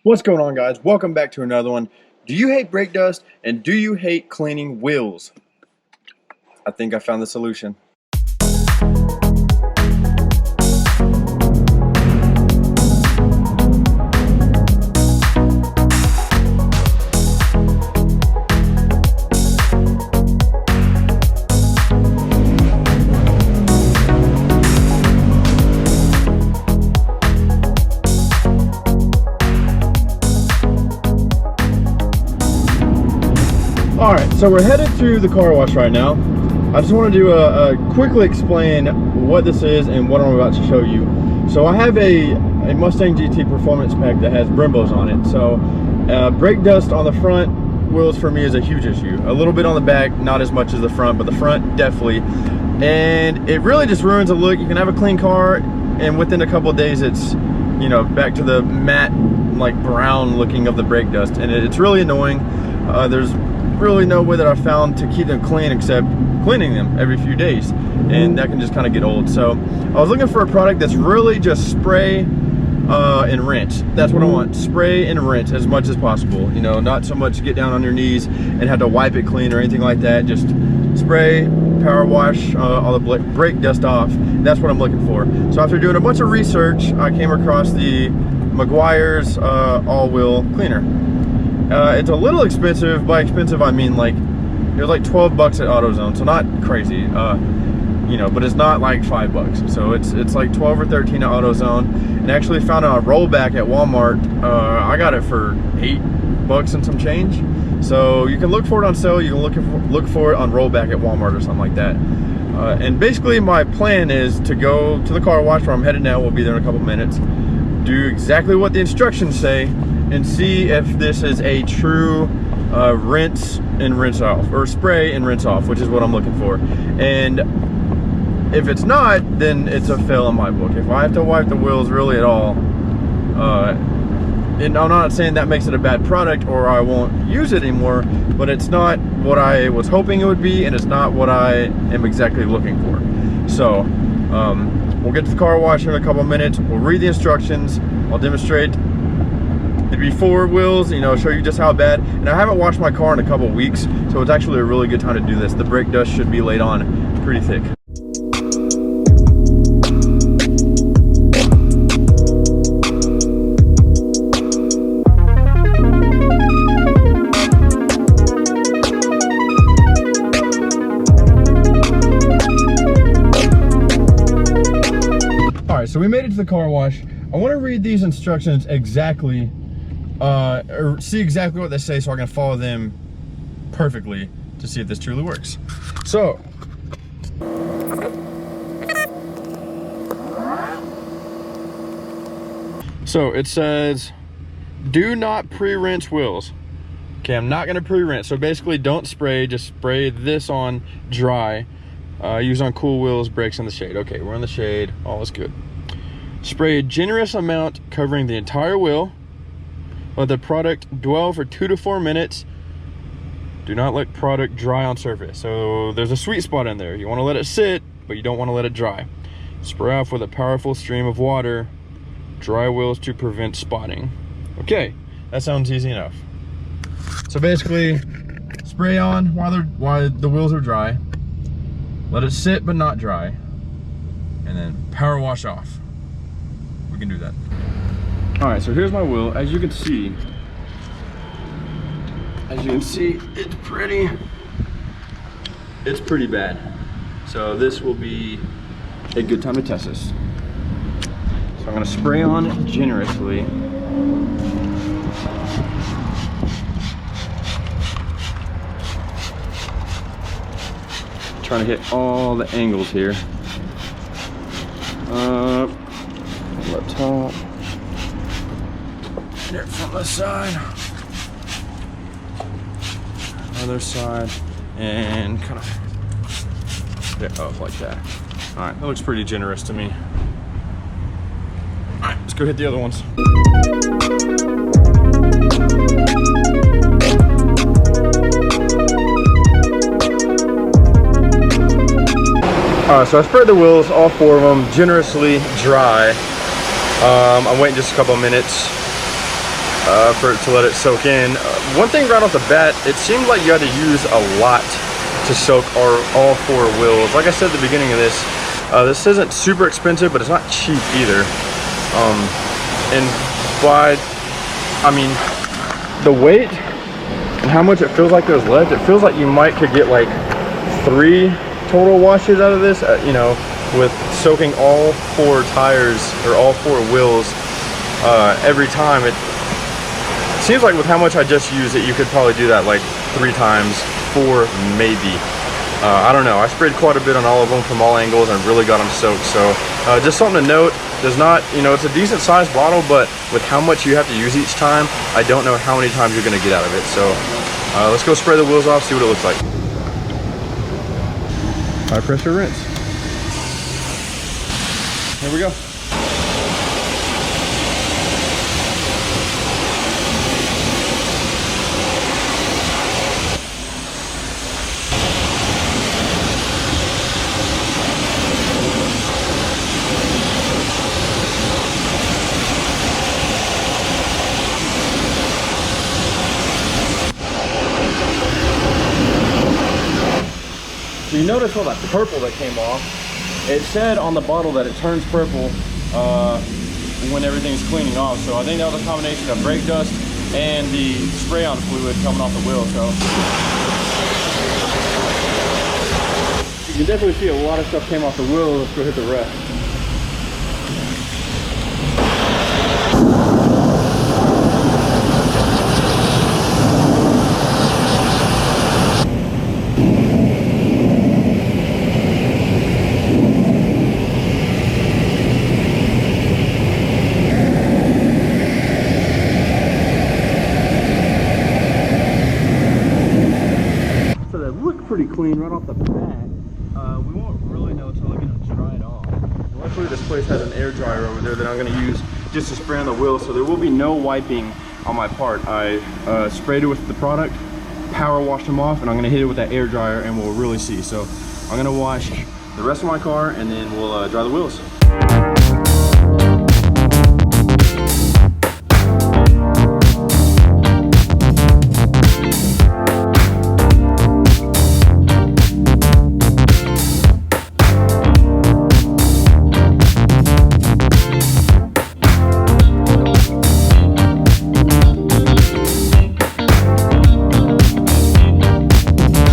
What's going on, guys? Welcome back to another one. Do you hate brake dust and do you hate cleaning wheels? I think I found the solution. Alright, so we're headed to the car wash right now. I just want to do quickly explain what this is and what I'm about to show you. So I have a Mustang GT Performance Pack that has brembos on it. So brake dust on the front wheels for me is a huge issue. A little bit on the back, not as much as the front, but the front definitely. And it really just ruins the look. You can have a clean car and within a couple of days it's, you know, back to the matte, like brown looking of the brake dust. And it's really annoying. There's really no way that I found to keep them clean except cleaning them every few days, and that can just kind of get old. So I was looking for a product that's really just spray and rinse. That's what I want. Spray and rinse as much as possible, you know, not so much get down on your knees and have to wipe it clean or anything like that. Just spray, power wash all the brake dust off. That's what I'm looking for. So after doing a bunch of research, I came across the Meguiars All Wheel Cleaner. It's a little expensive. By expensive, I mean like it was like 12 bucks at AutoZone, so not crazy, you know, but it's not like $5. So it's like 12 or 13 at AutoZone, and actually found a rollback at Walmart. I got it for $8 and some change. So you can look for it on sale. You can look for it on rollback at Walmart or something like that. And basically, my plan is to go to the car wash where I'm headed now. We'll be there in a couple minutes. Do exactly what the instructions say, and see if this is a true rinse and rinse off, or spray and rinse off, which is what I'm looking for. And if it's not, then it's a fail in my book. If I have to wipe the wheels really at all, and I'm not saying that makes it a bad product or I won't use it anymore, but it's not what I was hoping it would be, and it's not what I am exactly looking for. So we'll get to the car wash in a couple minutes. We'll read the instructions. I'll demonstrate. It'd be forward wheels, you know, show you just how bad. And I haven't washed my car in a couple weeks, so it's actually a really good time to do this. The brake dust should be laid on pretty thick. All right, so we made it to the car wash. I want to read these instructions exactly, or see exactly what they say so I can follow them perfectly to see if this truly works. So, it says, do not pre-rinse wheels. Okay, I'm not gonna pre-rinse. So basically don't spray, just spray this on dry. Use on cool wheels, brakes in the shade. Okay, we're in the shade, all is good. Spray a generous amount covering the entire wheel. Let the product dwell for 2 to 4 minutes. Do not let product dry on surface. So there's a sweet spot in there. You want to let it sit, but you don't want to let it dry. Spray off with a powerful stream of water. Dry wheels to prevent spotting. Okay, that sounds easy enough. So basically, spray on while the wheels are dry. Let it sit but not dry. And then power wash off. We can do that. All right, so here's my wheel. As you can see, it's pretty bad. So this will be a good time to test this. So I'm gonna spray on it generously. Trying to hit all the angles here. Up top. Hit it from the side, other side, and kind of hit it up like that. All right, that looks pretty generous to me. All right, let's go hit the other ones. So I sprayed the wheels, all 4 of them, generously dry. I'm waiting just a couple of minutes. for it to let it soak in. One thing right off the bat, it seemed like you had to use a lot to soak all 4 wheels. Like I said at the beginning of this isn't super expensive, but it's not cheap either. And I mean, the weight and how much it feels like there's left, it feels like you could get like 3 total washes out of this, you know, with soaking all 4 tires or all 4 wheels every time. It seems like with how much I just used it, you could probably do that like 3 times, 4 maybe. I don't know. I sprayed quite a bit on all of them from all angles and really got them soaked. So just something to note. Does not, you know, it's a decent sized bottle, but with how much you have to use each time, I don't know how many times you're going to get out of it. So let's go spray the wheels off, see what it looks like. High pressure rinse. Here we go. So you notice all that purple that came off. It said on the bottle that it turns purple when everything's cleaning off. So I think that was a combination of brake dust and the spray on fluid coming off the wheel. So you can definitely see a lot of stuff came off the wheel. Let's go hit the rest. Pretty clean right off the bat. We won't really know until it gets dried off. Luckily this place has an air dryer over there that I'm going to use just to spray on the wheels, so there will be no wiping on my part. I sprayed it with the product, power washed them off, and I'm going to hit it with that air dryer and we'll really see. So I'm going to wash the rest of my car and then we'll dry the wheels.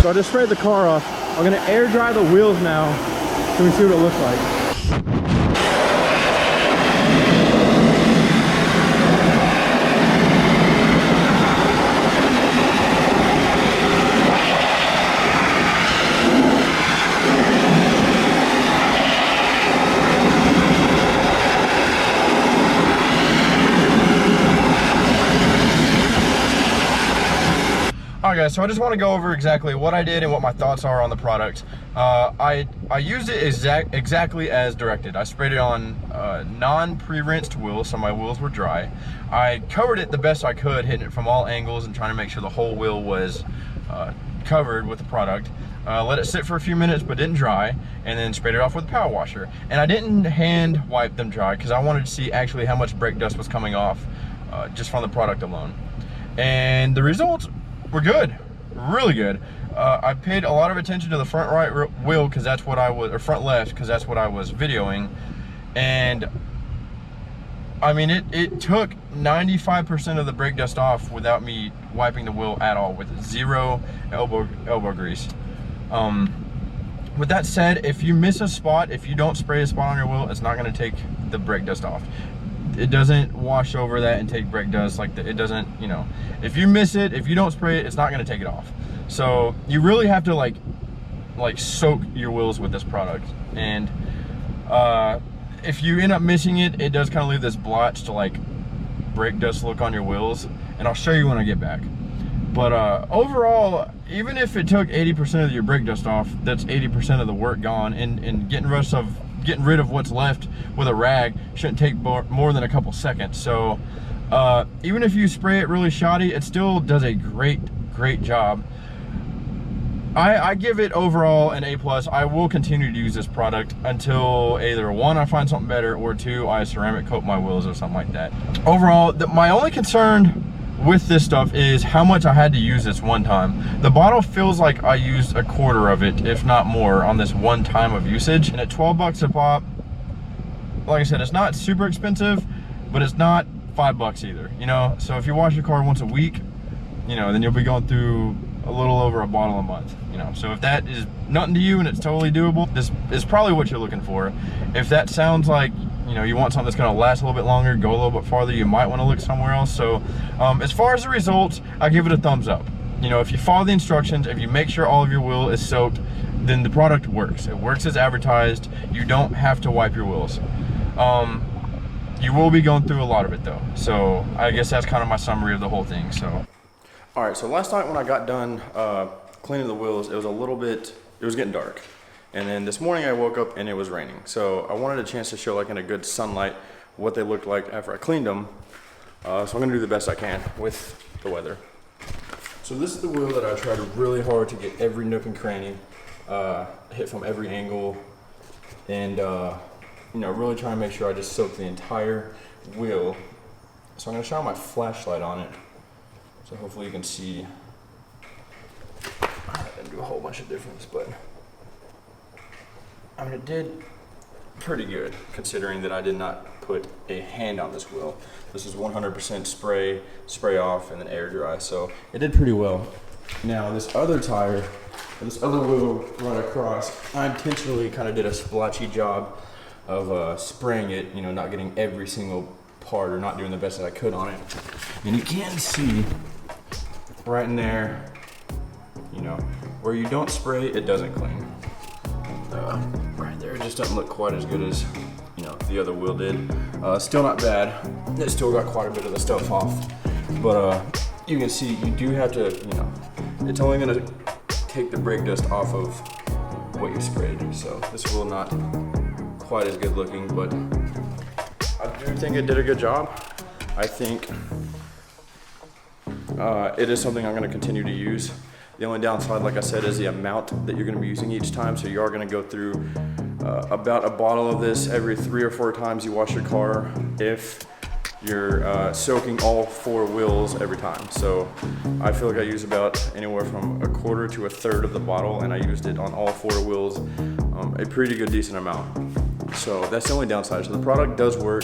So I just sprayed the car off. I'm gonna air dry the wheels now so we see what it looks like. Alright guys, so I just want to go over exactly what I did and what my thoughts are on the product. I used it exactly as directed. I sprayed it on non-pre-rinsed wheels, so my wheels were dry. I covered it the best I could, hitting it from all angles and trying to make sure the whole wheel was covered with the product. Let it sit for a few minutes but didn't dry, and then sprayed it off with a power washer. And I didn't hand wipe them dry because I wanted to see actually how much brake dust was coming off just from the product alone. And the results were good, really good. I paid a lot of attention to the front right wheel because that's what I was, or front left because that's what I was videoing. And I mean, it took 95% of the brake dust off without me wiping the wheel at all, with zero elbow grease. With that said, if you miss a spot, if you don't spray a spot on your wheel, it's not going to take the brake dust off. It doesn't wash over that and take brake dust like that. It doesn't, you know, if you miss it, if you don't spray it, it's not going to take it off. So you really have to like soak your wheels with this product. And if you end up missing it, it does kind of leave this blotch to like brake dust look on your wheels, and I'll show you when I get back. But overall, even if it took 80% of your brake dust off, that's 80% of the work gone, and getting rid of what's left with a rag shouldn't take more than a couple seconds. So even if you spray it really shoddy, it still does a great job. I give it overall an A+. I will continue to use this product until either one, I find something better, or two, I ceramic coat my wheels or something like that. Overall, my only concern with this stuff is how much I had to use this one time. The bottle feels like I used a quarter of it, if not more, on this one time of usage. And at 12 bucks a pop, like I said, it's not super expensive, but it's not $5 either, you know? So if you wash your car once a week, you know, then you'll be going through a little over a bottle a month, you know? So if that is nothing to you and it's totally doable, this is probably what you're looking for. If that sounds like, you know, you want something that's gonna last a little bit longer, go a little bit farther, you might wanna look somewhere else. So as far as the results, I give it a thumbs up. You know, if you follow the instructions, if you make sure all of your wheel is soaked, then the product works. It works as advertised. You don't have to wipe your wheels. You will be going through a lot of it though. So I guess that's kind of my summary of the whole thing, so. All right, so last night when I got done cleaning the wheels, it was getting dark. And then this morning I woke up and it was raining. So I wanted a chance to show, like in a good sunlight, what they looked like after I cleaned them. So I'm gonna do the best I can with the weather. So this is the wheel that I tried really hard to get every nook and cranny, hit from every angle, and you know, really trying to make sure I just soak the entire wheel. So I'm gonna shine my flashlight on it. So hopefully you can see. That didn't do a whole bunch of difference, but I mean, it did pretty good considering that I did not put a hand on this wheel. This is 100% spray off, and then air dry. So it did pretty well. Now this other tire, this other wheel right across, I intentionally kind of did a splotchy job of spraying it, you know, not getting every single part or not doing the best that I could on it. And you can see right in there, you know, where you don't spray, it doesn't clean. Right there, it just doesn't look quite as good as, you know, the other wheel did. Still not bad. It still got quite a bit of the stuff off. But you can see you do have to, you know, it's only gonna take the brake dust off of what you sprayed. So this wheel not quite as good looking, but I do think it did a good job. I think it is something I'm gonna continue to use. The only downside, like I said, is the amount that you're gonna be using each time. So you are gonna go through about a bottle of this every 3 or 4 times you wash your car if you're soaking all 4 wheels every time. So I feel like I use about anywhere from a quarter to a third of the bottle, and I used it on all 4 wheels, a pretty good decent amount. So that's the only downside. So the product does work.